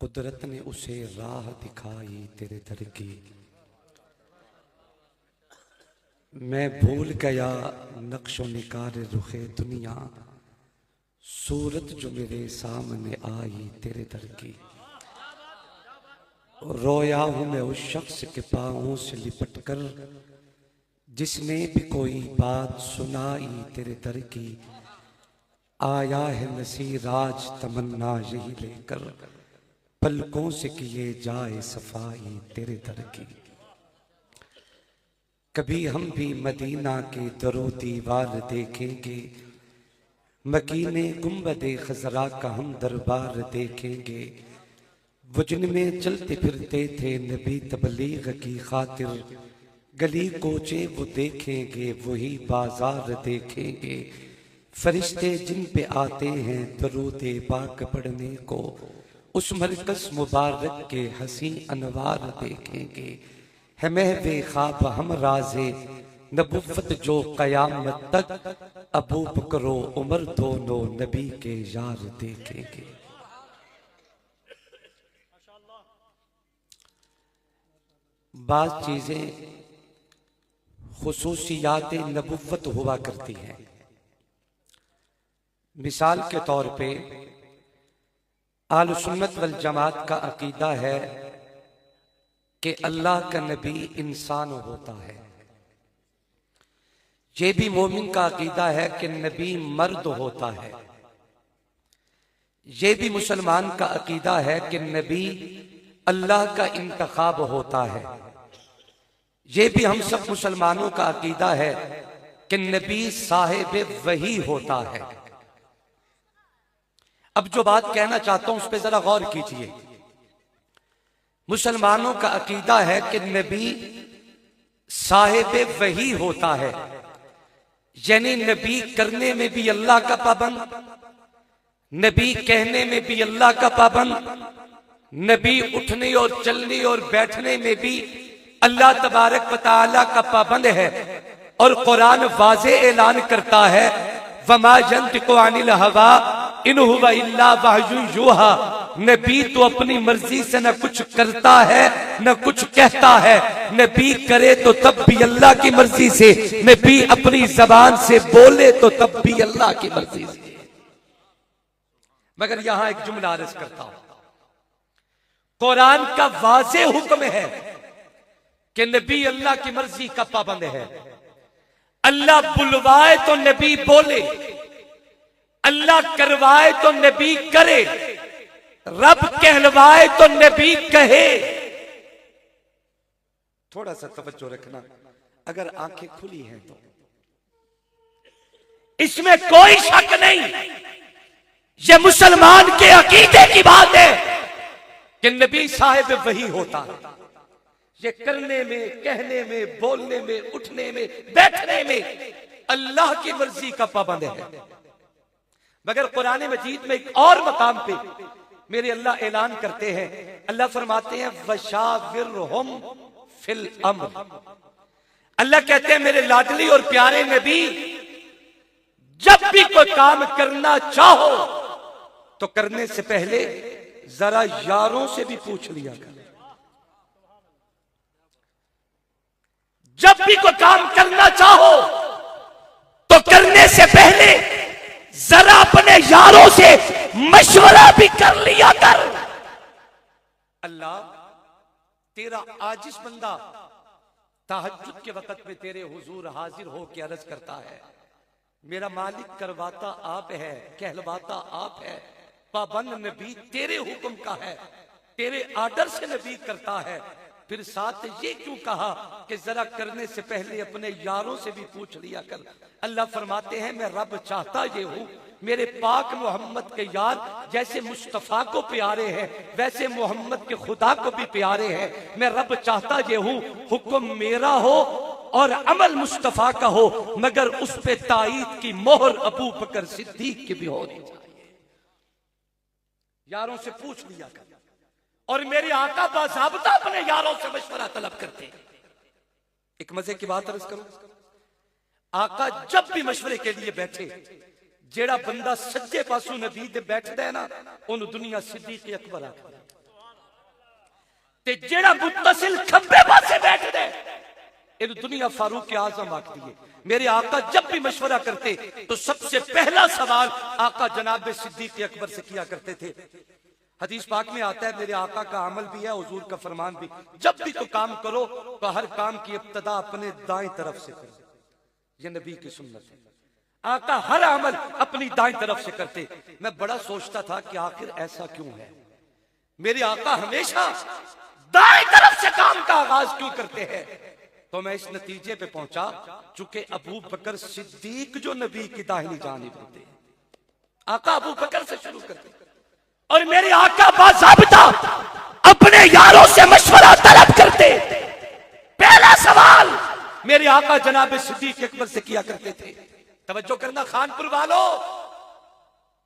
कुदरत ने उसे राह दिखाई तेरे दर की। मैं भूल गया नक्शो निकार रुखे दुनिया, सूरत जो मेरे सामने आई तेरे दर की। रोया हूं मैं उस शख्स के पांवों से लिपट कर, जिसने भी कोई बात सुनाई तेरे दर की। आया है नसीर आज तमन्ना यही लेकर, पलकों से किए जाए सफाई तेरे दर की। कभी हम भी मदीना के दरो दीवार देखेंगे, मकीने गुंबदे खजरा का हम दरबार देखेंगे। वो जिनमें चलते फिरते थे नबी तबलीग की खातिर, गली कोचे वो देखेंगे वही बाजार देखेंगे। फरिश्ते जिन पे आते हैं दरूद पाक पढ़ने को, उस मरकज मुबारक के हसी अनवार देखेंगे। है महवे ख्वाब हम राजे नबुव्वत जो कयामत तक, अबू बकर उमर दोनों नबी के यार देखेंगे। बाज चीजें खुसूसियात नबुव्वत हुआ करती हैं। मिसाल के तौर पे आल सुन्नत वल जमात का अकीदा है कि अल्लाह का नबी इंसान होता है। ये भी मोमिन का अकीदा है कि नबी मर्द होता है। ये भी मुसलमान का अकीदा है कि नबी अल्लाह का इंतखाब होता है। ये भी हम सब मुसलमानों का अकीदा है कि नबी साहिब वही होता है। अब जो बात कहना चाहता हूं उस पर जरा गौर कीजिए। मुसलमानों का अकीदा है कि नबी साहिब वही होता है, यानी नबी करने में भी अल्लाह का पाबंद, नबी कहने में भी अल्लाह का पाबंद, नबी उठने और चलने और बैठने में भी अल्लाह तबारक व तआला का पाबंद है। और कुरान वाज़े ऐलान करता है, वमा यंतिकु अनिल हवा इन हुवा इल्ला वहयुन यूहा। नबी तो अपनी मर्जी से न कुछ करता है न कुछ कहता है। नबी करे तो तब भी अल्लाह की मर्जी से, नबी अपनी जबान से बोले तो तब भी अल्लाह की मर्जी से। मगर यहां एक जुमला अर्ज करता हूं, कुरान का वाज़े हुक्म है कि नबी अल्लाह की मर्जी का पाबंद है। अल्लाह बुलवाए तो नबी बोले, अल्लाह करवाए तो नबी करे, रब कहलवाए तो नबी कहे। थोड़ा सा तवज्जो रखना, अगर आंखें खुली हैं तो इसमें कोई शक नहीं। यह मुसलमान के अकीदे की बात है कि नबी साहिब वही होता है। ये करने में, कहने में, बोलने में, उठने में, बैठने में अल्लाह की मर्जी का पाबंद है। मगर कुरान मजीद में एक और मकाम पे मेरे अल्लाह ऐलान करते हैं, अल्लाह फरमाते हैं वशाविरहुम फिल अम्र। अल्लाह कहते हैं मेरे लाडली और प्यारे नबी, जब भी कोई काम करना चाहो तो करने से पहले जरा यारों से भी पूछ लिया कर। जब भी कोई काम करना चाहो तो करने से पहले जरा अपने यारों से मशवरा भी कर लिया कर। अल्लाह तेरा आजिज बंदा तहज्जुद के वक्त में तेरे हुजूर हाजिर हो के अर्ज करता है, मेरा मालिक करवाता आप है, कहलवाता आप है, पाबंद नबी तेरे हुक्म का है, तेरे आर्डर से नबी करता है। फिर साथ ये क्यों कहा कि जरा करने से पहले अपने यारों से भी पूछ लिया कर। अल्लाह फरमाते हैं मैं रब चाहता ये हूं, मेरे पाक मोहम्मद के यार जैसे मुस्तफा को प्यारे हैं वैसे मोहम्मद के खुदा को भी प्यारे हैं। मैं रब चाहता ये हूं हुक्म मेरा हो और अमल मुस्तफा का हो, मगर उस पे ताईद की मोहर अबू बकर सिद्दीक की भी होनी चाहिए। यारों से पूछ लिया कर। और मेरे आका बाज़ाब्ता अपने यारों से मशवरा तलब करते। एक मजे की बात अर्ज करूं, आका जब भी मशवरे के लिए बैठे, जेड़ा बंदा सच्चे पासों नबी दे बैठदा है ना, उन्हें दुनिया सिद्दीक अकबर आखदा। ते जेड़ा मुत्तसिल खंबे पासे बैठ दे इन दुनिया फारूक के आजम आखती है। मेरे आका जब भी मशवरा करते तो सबसे पहला सवाल आका जनाब सिद्दीक अकबर से किया करते थे। हदीस पाक में आता है, मेरे आका का अमल भी है, हुजूर का फरमान भी, जब भी तो काम करो तो हर काम की इब्तदा अपने दाएं तरफ से करो। ये नबी की सुन्नत है। आका हर अमल अपनी दाएं तरफ से करते। मैं बड़ा सोचता था कि आखिर ऐसा क्यों है, मेरे आका हमेशा दाएं तरफ से काम का आगाज क्यों करते हैं। तो मैं इस नतीजे पे पहुंचा, चूंकि अबू बकर सिद्दीक जो नबी की दाहिनी जानिब होते हैं, आका अबू बकर से शुरू करते और मेरे आका बाज़ाब्ता अपने यारों से मशवरा तलब करते। पहला सवाल मेरे आका जनाब सिद्दीक अकबर से किया करते थे। तवज्जो करना खानपुर वालों,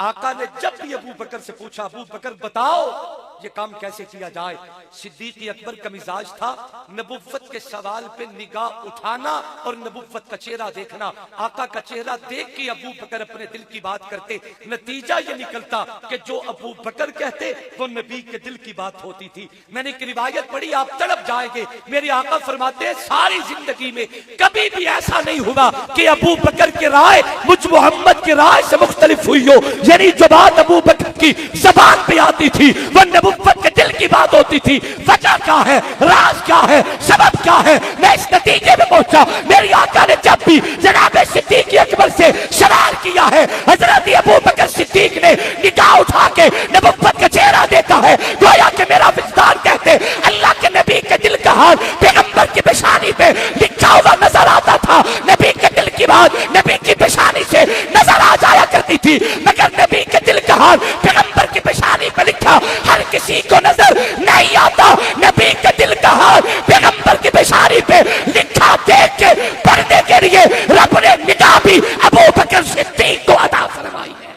आका ने जब भी अबू बकर से पूछा, अबू बकर बताओ ये काम कैसे किया जाए। सिद्दीक अकबर का मिजाज था नबुव्वत के सवाल पे निगाह उठाना और नबुव्वत का चेहरा देखना। आका का चेहरा देख के अबू बकर अपने दिल की बात करते। नतीजा ये निकलता कि जो अबू बकर कहते वो नबी के दिल की बात होती थी। मैंने एक रिवायत पढ़ी, आप तड़प जाएंगे। मेरे आका फरमाते सारी जिंदगी में कभी भी ऐसा नहीं हुआ कि अबू बकर की राय मुझ मोहम्मद की राय से मुख्तलिफ हुई हो। यानी जो बात अबू बकर की जबान पे आती थी वो नबुव्वत के दिल की बात होती थी। वजह क्या है, राज क्या है, सबब क्या है, मैं इस नतीजे में पहुंचा। मेरी आका ने जब भी जनाब सिद्दीक अकबर से सवाल किया है, हजरत अबू बकर सिद्दीक ने निगाह उठा के नबुव्वत का चेहरा देखा है। गोया कि मेरा विस्तार कहते अल्लाह के नबी के दिल का हाल पैगंबर की पेशानी पे लिखा हुआ नजर आता था। नबी के दिल की बात नबी की पेशानी से नजर आ जाया करती थी, मगर नबी के दिल का हाल पैगंबर की पेशानी पे लिखा हर किसी को नजर नहीं आता। नबी के दिल का हाल पैगंबर की पेशानी पे लिखा देख के पढ़ने के लिए रब ने निगाह भी अबू बकर सिद्दीक को अता फरमाई है।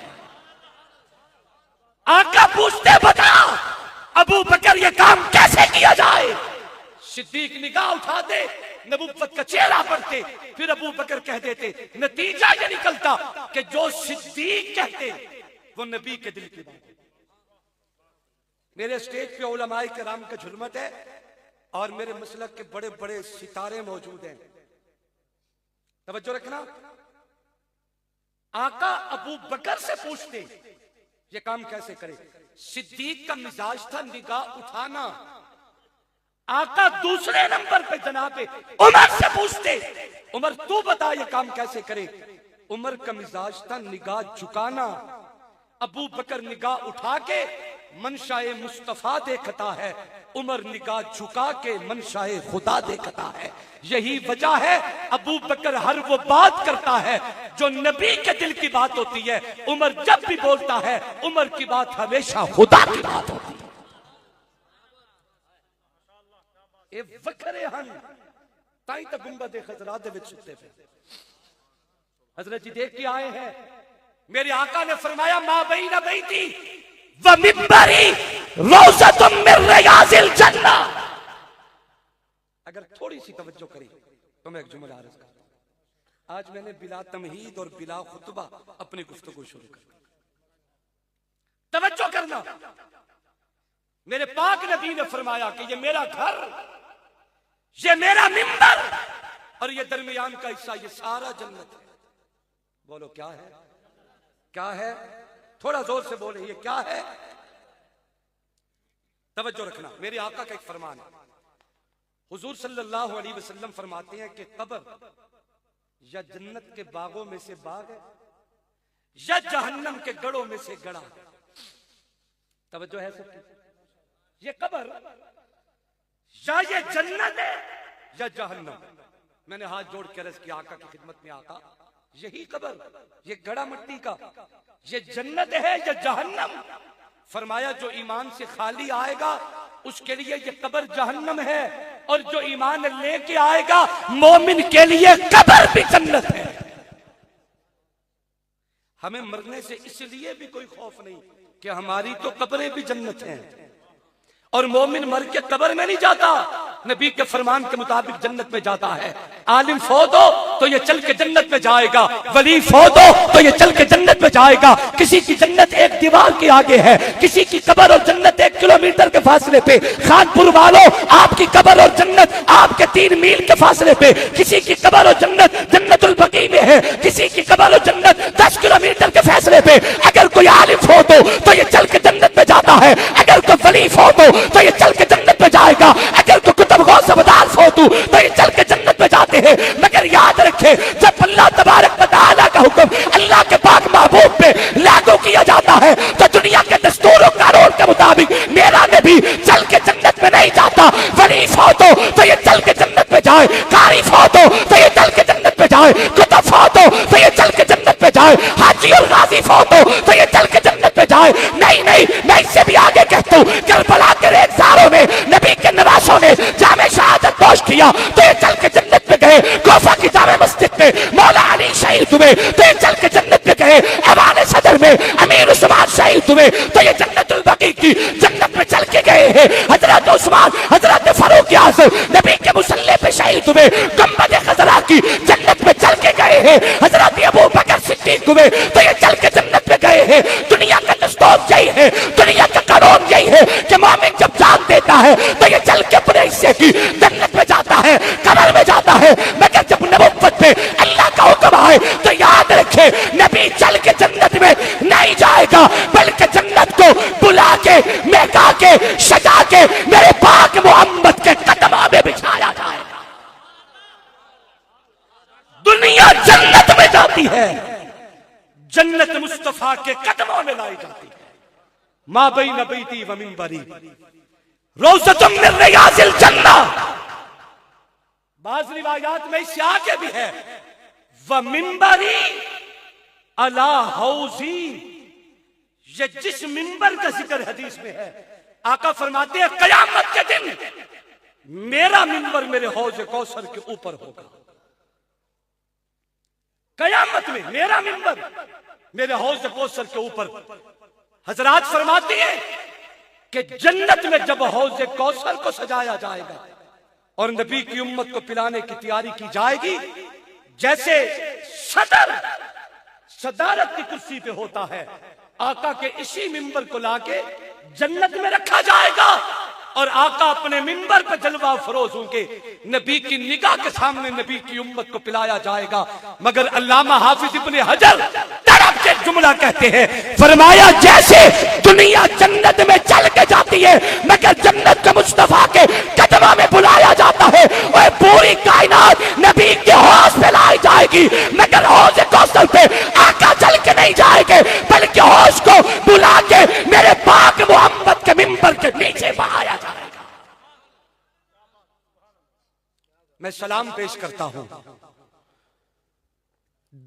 आका पूछते बता अबू बकर ये काम कैसे किया जाए। सिद्दीक निगाह उठाते, नबुव्वत का चेहरा पढ़ते, फिर अबू बकर कह देते। नतीजा ये निकलता कि जो सिद्दीक कहते वो नबी के दिल की बात। मेरे स्टेज पे उलमाए किराम का झुरमट है और मेरे मसलक के बड़े बड़े सितारे मौजूद हैं। तवज्जो रखना, आका अबू बकर से पूछते ये काम कैसे करे। सिद्दीक का मिजाज था निगाह उठाना। आका दूसरे नंबर पे जनाबे उमर से पूछते, उमर तू बता ये काम कैसे करे। उमर का मिजाज था निगाह झुकाना। अबू बकर निगाह उठा के मनशाए मुस्तफा देखता है, उमर निगाह झुका के मनशाए खुदा देखता है। यही वजह है अबू बकर हर वो बात करता है जो नबी के दिल की बात होती है। उमर जब भी बोलता है उमर की बात हमेशा खुदा की बात होती है। ए वखरे हन ताई तक गुंबद खजरा दे विच सुते पे हजरत जी देख के आए हैं। मेरे आका ने फरमाया मा बैना बैती व मिंबरी रौज़तुम मिन रियाज़िल जन्ना। अगर थोड़ी सी तवज्जो करी तो मैं एक जुमला अर्ज करता हूं। आज मैंने बिला तमहीद और बिला खुतबा अपनी गुफ्तगू शुरू कर दी। तवज्जो करना, मेरे पाक नबी ने फरमाया कि ये मेरा घर, ये मेरा मिंबर और ये दरमियान का हिस्सा, ये सारा जन्नत है। बोलो क्या है, क्या है, थोड़ा जोर से बोले ये क्या है। तवज्जो रखना, मेरे आका का एक फरमान है। हुजूर सल्लल्लाहु अलैहि वसल्लम फरमाते हैं कि कब्र या जन्नत के बागों में से बाग है या जहन्नम के गढ़ों में से गढ़ा है। तवज्जो है सबकी। ये कब्र या ये जन्नत है या जहन्नम। मैंने हाथ जोड़ के अर्ज किया आका की खिदमत में, आका यही कब्र, ये गड़ा मिट्टी का, ये जन्नत है या जहन्नम। फरमाया जो ईमान से खाली आएगा उसके लिए ये कब्र जहन्नम है और जो ईमान लेके आएगा मोमिन के लिए कब्र भी जन्नत है। हमें मरने से इसलिए भी कोई खौफ नहीं कि हमारी तो कब्रें भी जन्नत हैं और मोमिन मर के कब्र में नहीं जाता, नबी के फरमान के मुताबिक जन्नत में जाता है। आलिम फौत हो तो ये चल के जन्नत में जाएगा, वली फौत हो तो ये चल के जन्नत में जाएगा। किसी की जन्नत एक दीवार के आगे है, किसी की कब्र और जन्नत 1 किलोमीटर के फासले पे। खानपुर वालों, आपकी कब्र और जन्नत आपके 3 मील के फासले पे। किसी की कब्र और जन्नत जन्नतुल बकी में है, किसी की कब्र और जन्नत 10 किलोमीटर के फैसले पे। अगर कोई आलिम फौत हो तो ये चल के जन्नत में जाता है, अगर कोई वली फौत हो तो ये चल के जन्नत में जाएगा, अगर कोई कुतुब गौस अबदाल फौत हो तो ये चल के जन्नत में जाते हैं। मगर याद रखे, जब अल्लाह तबारक व तआला का हुक्म अल्लाह के पाक महबूब पे लागू किया जाता है तो दुनिया के दस्तूर और कानून के मुताबिक मेरा नबी चल के जन्नत में नहीं जाता। वली फौत हो तो ये चल के जन्नत में जाए, कारी फौत हो तो ये चल के जन्नत में जाए, कुतुब फौत हो तो ये चल के जन्नत में जाए, हाजी और गाजी फौत हो तो ये चल के जन्नत में जाए। नहीं नहीं, मैं इससे भी आगे कहता हूँ, करबला के रेगिस्तानों में नबी के नवासों ने जामे शहादत पोश किया तो ये चल के जन्नत में गए। कोफा की जामे मस्जिद में मौला अली शहीद हुए तो ये चल के जन्नत में गए। अवान सदर में अमीर उस्मान शहीद हुए तो ये जन्नतुल बकी की जन्नत में चल के गए हैं। हजरत उस्मान, हजरत फारूक आज़म नबी के मुसल्ले पे शहीद हुए, गुंबद खज़रा की जन्नत में चल के गए हैं। हजरत अबू बकर सिद्दीक हुए तो ये चल के जन्नत में गए हैं। दुनिया का दस्तूर यही है, दुनिया का कानून यही है कि मोमिन जब जान देता है तो ये चल के अपने हिस्से की जन्नत में जाता है, कब्र में जाता है। मगर जब नबुव्वत पे अल्लाह का हुक्म आए तो याद रखे, नबी चल के जन्नत में नहीं जाएगा, बल्कि जन्नत को बुला के, महका के, सजा के मेरे पाक मोहम्मद के कदमों में बिछाया जाएगा। दुनिया जन्नत में जाती है, जन्नत मुस्तफा के कदमों में लाई जाती है। मा बैन बैती व मिंबरी रोज़तुम मिन रियाज़िल जन्नह। बाज़ रिवायात में इससे आगे भी है, व मिंबरी अला हौज़ी। ये जिस मिंबर का जिक्र हदीस में है, आका फरमाते हैं कयामत के दिन मेरा मिंबर मेरे हौज़ कौसर के ऊपर होगा। कयामत में मेरा मिंबर मेरे हौज़ कौसर के ऊपर। हजरात फरमाते हैं कि जन्नत में जब हौज़ कौसर को सजाया जाएगा और नबी की उम्मत को पिलाने की तैयारी की जाएगी, जैसे सदर सदारत की कुर्सी पे होता है, आका के इसी मिंबर को लाके जन्नत में रखा जाएगा और आका अपने मिंबर पर जलवा फरोज होंगे, नबी की निगाह के सामने नबी की उम्मत को पिलाया जाएगा। मगर अल्लामा हाफिज इब्ने हजर तड़प के जुमला कहते हैं, फरमाया जैसे दुनिया जन्नत में चल के जाती है मगर जन्नत के मुस्तफा के कदमों में बुलाया जाता है, वह पूरी कायनात नबी के हौज पे लाई जाएगी। मगर हौज कौसर पे आका चल के नहीं जाएंगे, बल्कि हौज को बुला के मेरे पाक मोहम्मद के मिंबर के नीचे बहाया जाएगा। मैं सलाम पेश करता हूं।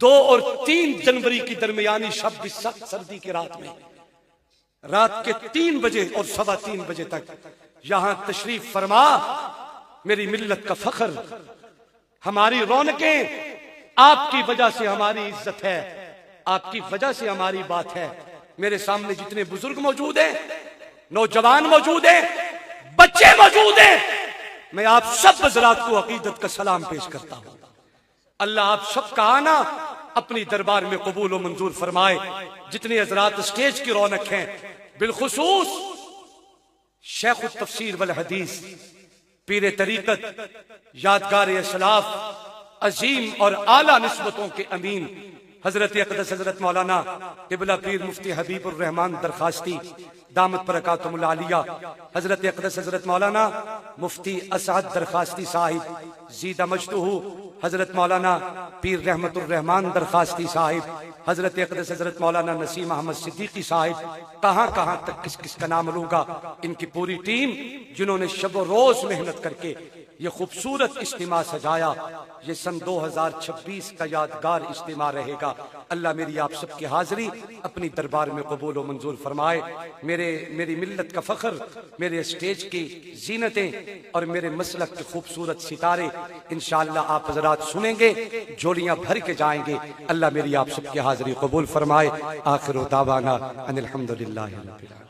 2 और 3 जनवरी की दरमियानी शब सख्त सर्दी की रात में, रात के 3 बजे और 3:15 बजे तक यहां तशरीफ फरमा। मेरी मिल्लत का फख्र, हमारी रौनकें, आपकी वजह से हमारी इज्जत है, आपकी वजह से हमारी बात है। मेरे सामने जितने बुजुर्ग मौजूद हैं, नौजवान मौजूद हैं, बच्चे मौजूद हैं, मैं आप सब हजरात को अकीदत का सलाम पेश करता हूं। अल्लाह आप सबका आना अपनी दरबार में कबूल व मंजूर फरमाए। जितने हजरात स्टेज की रौनक हैं, बिलखुसूस शेख तफसीर वल हदीस, पीर तरीकत, यादगार असलाफ, अजीम और आला निस्बतों के अमीन हजरत अक़दस हजरत मौलाना क़िबला पीर मुफ्ती हबीबुर रहमान दरखास्ती दामत बरकातुहुल आलिया, हजरत अक़दस हजरत मौलाना मुफ्ती असअद दरखास्ती साहिब ज़ीदा मजदूहू, हजरत मौलाना पीर रहमतुर रहमान दरखास्ती साहिब, हजरत अक़दस हजरत मौलाना नसीम अहमद सिद्दीकी साहिब, कहां कहां तक किस किस का नाम लूंगा। इनकी पूरी टीम जिन्होंने शब रोज मेहनत करके ये खूबसूरत इज्तिमा सजाया, ये सन 2026 का यादगार इज्तिमा रहेगा। अल्लाह मेरी आप सबकी हाजिरी अपनी दरबार में कबूल व मंजूर फरमाए। मेरी मिल्लत का फख्र, मेरे स्टेज की जीनतें और मेरे मसलक के खूबसूरत सितारे इंशाअल्लाह आप हजरात सुनेंगे, झोलियां भर के जाएंगे। अल्लाह मेरी आप सबकी हाजिरी कबूल फरमाए। आखिर दावाना अनिल हम्दुलिल्लाहि रब्बिल आलमीन।